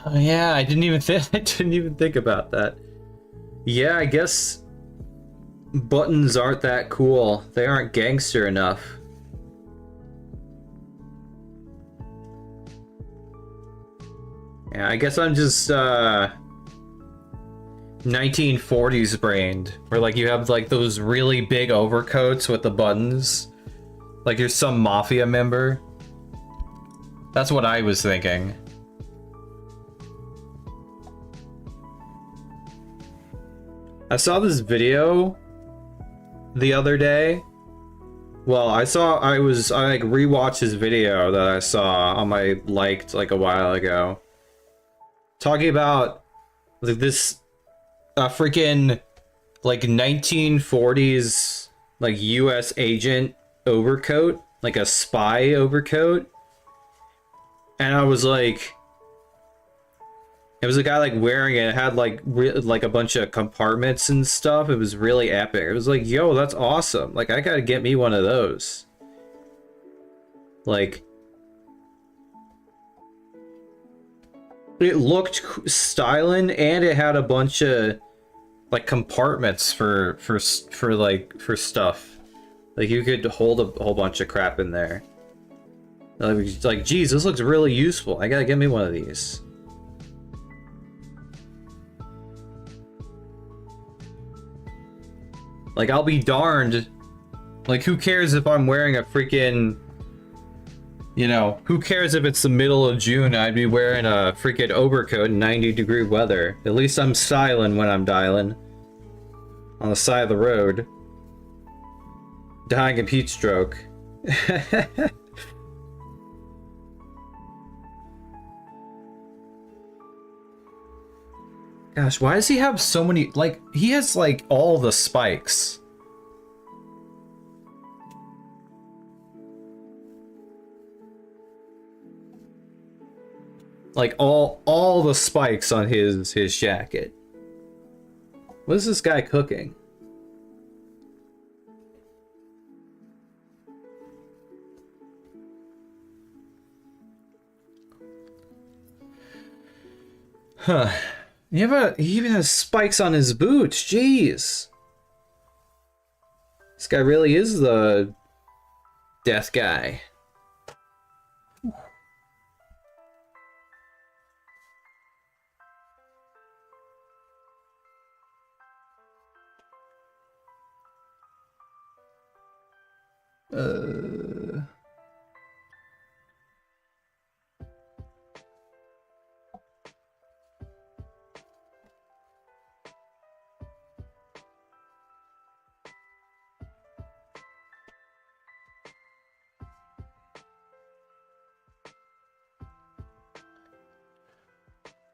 Oh yeah, I didn't even think about that. Yeah, I guess buttons aren't that cool. They aren't gangster enough. Yeah, I guess I'm just 1940s brained, where like you have like those really big overcoats with the buttons, like you're some mafia member. That's what I was thinking. I saw this video the other day. Well, I like rewatched his video that I saw on my liked like a while ago. Talking about like this freaking like 1940s like US agent overcoat, like a spy overcoat. And I was like, it was a guy like wearing it. It had like like a bunch of compartments and stuff. It was really epic. It was like, yo, that's awesome. Like, I gotta get me one of those. Like, it looked styling, and it had a bunch of like compartments for stuff. Like, you could hold a whole bunch of crap in there. Like, geez, this looks really useful. I gotta get me one of these. Like, I'll be darned. Like, who cares if I'm wearing a freaking... You know, who cares if it's the middle of June? I'd be wearing a freaking overcoat in 90-degree weather. At least I'm styling when I'm dialing. On the side of the road. Dying of heat stroke. Gosh, why does he have so many... Like, he has, like, all the spikes. Like, all the spikes on his jacket. What is this guy cooking? Huh. He even has spikes on his boots. Jeez. This guy really is the death guy.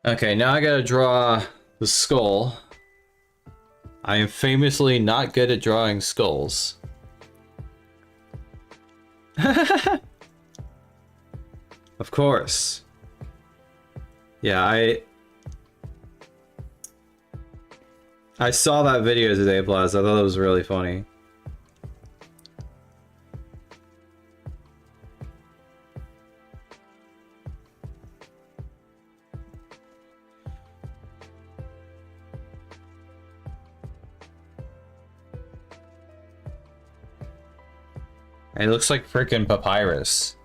Okay, now I gotta draw the skull. I am famously not good at drawing skulls. Of course. Yeah, I saw that video today, Blaz. I thought it was really funny. And it looks like freaking papyrus.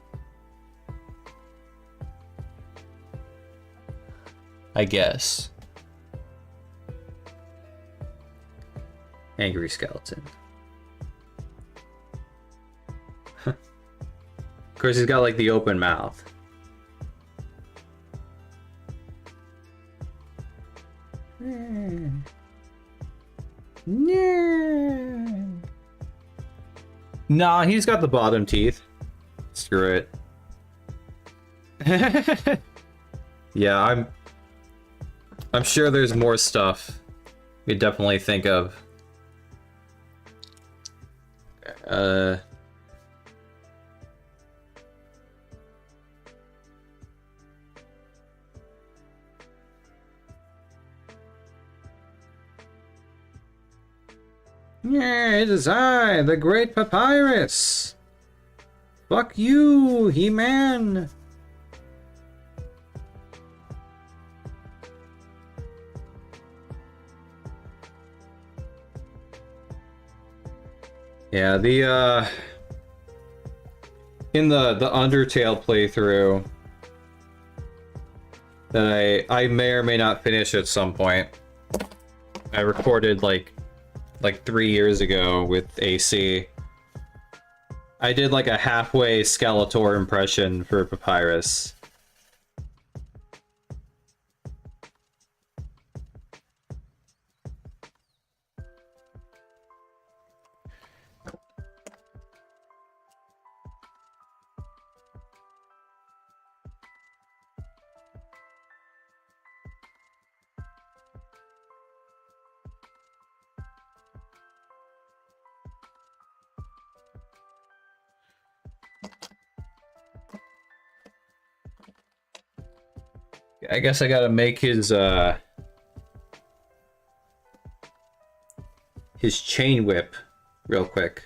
I guess. Angry skeleton. Of course, he's got like the open mouth. Nah, he's got the bottom teeth. Screw it. Yeah, I'm sure there's more stuff we could definitely think of. Yeah, it is I, the Great Papyrus. Fuck you, He-Man. Yeah, the in the Undertale playthrough that I may or may not finish at some point. I recorded like 3 years ago with AC. I did like a halfway Skeletor impression for Papyrus. I guess I gotta make his chain whip real quick.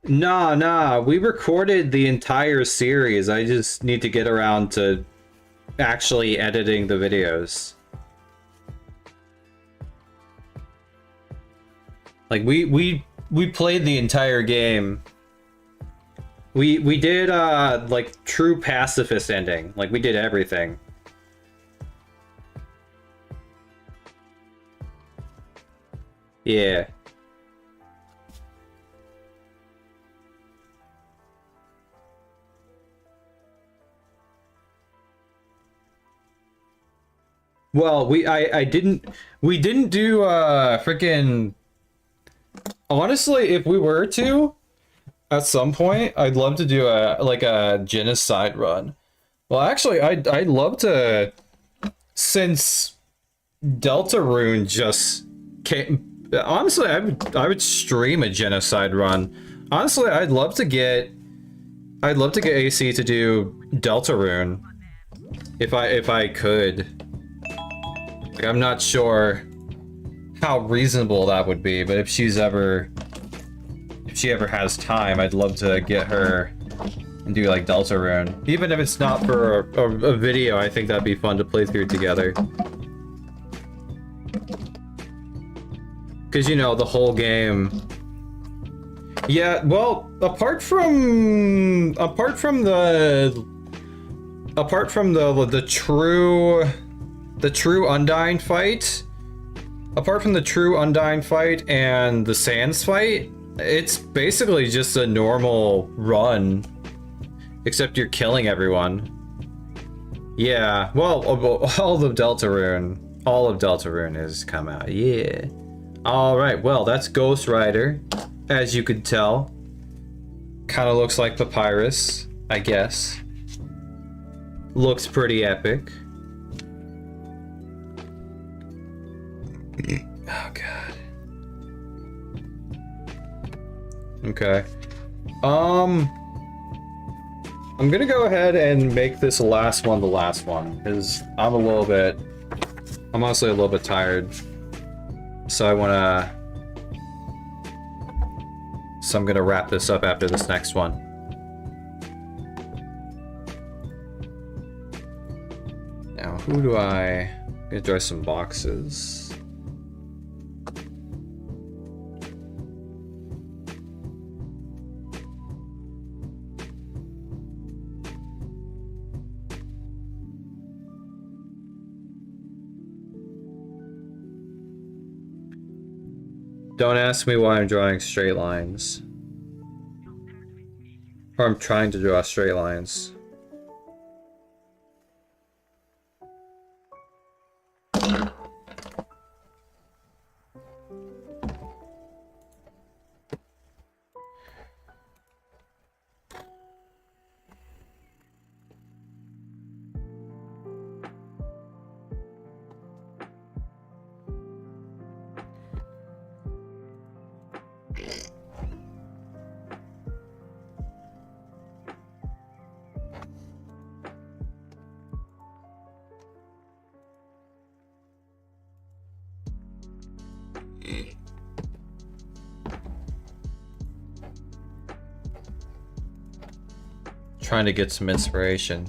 Nah, we recorded the entire series. I just need to get around to actually editing the videos. Like we played the entire game. We did like true pacifist ending. Like we did everything. Yeah. Well, we didn't do freaking. Honestly, if we were to, at some point, I'd love to do a genocide run. Well, actually, I'd love to, since Deltarune just came. Honestly, I would stream a genocide run. Honestly, I'd love to get AC to do Deltarune, if I could. Like, I'm not sure how reasonable that would be, but if she ever has time, I'd love to get her and do like Deltarune. Even if it's not for a video, I think that'd be fun to play through together. Cause you know, the whole game. Yeah, well, apart from the true Undying fight, apart from the true Undying fight and the Sans fight, it's basically just a normal run, except you're killing everyone. Yeah, well, all of Deltarune has come out. Yeah, All right, well, that's Ghost Rider, as you can tell. Kind of looks like Papyrus, I guess. Looks pretty epic. Oh, God. Okay. I'm gonna go ahead and make this last one the last one, because I'm honestly a little bit tired. So I'm gonna wrap this up after this next one. Now, I'm gonna draw some boxes. Don't ask me why I'm drawing straight lines. Or I'm trying to draw straight lines. Trying to get some inspiration.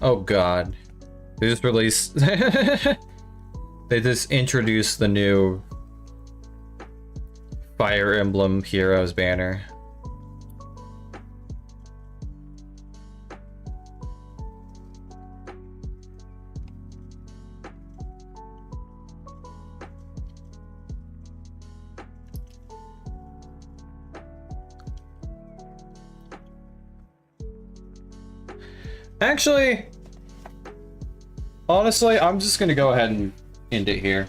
Oh God. They just released they just introduced the new Fire Emblem Heroes banner. Actually, honestly, I'm just gonna go ahead and end it here.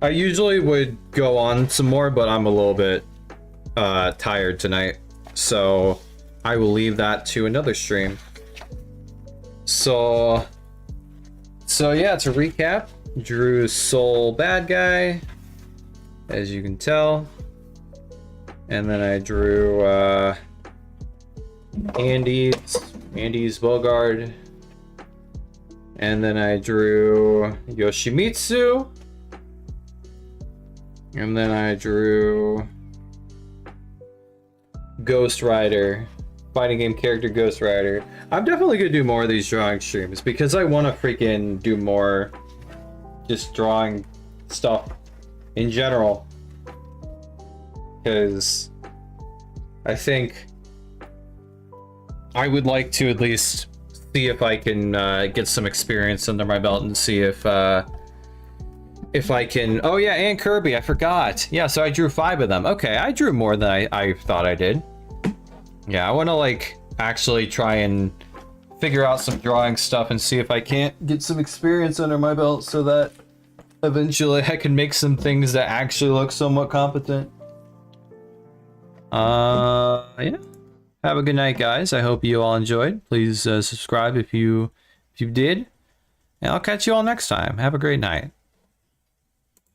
I usually would go on some more, but I'm a little bit tired tonight, so I will leave that to another stream. So yeah, to recap, drew Soul Bad Guy, as you can tell, and then I drew Andy's Bogard, and then I drew Yoshimitsu, and then I drew Ghost Rider, fighting game character Ghost Rider. I'm definitely gonna do more of these drawing streams because I want to freaking do more just drawing stuff in general, because I think I would like to at least see if I can get some experience under my belt and see if I can. Oh yeah, and Kirby, I forgot. Yeah, so I drew 5 of them. Okay, I drew more than I thought I did. Yeah, I want to like actually try and figure out some drawing stuff and see if I can't get some experience under my belt so that eventually I can make some things that actually look somewhat competent. Yeah. Have a good night, guys. I hope you all enjoyed. Please subscribe if you did. And I'll catch you all next time. Have a great night.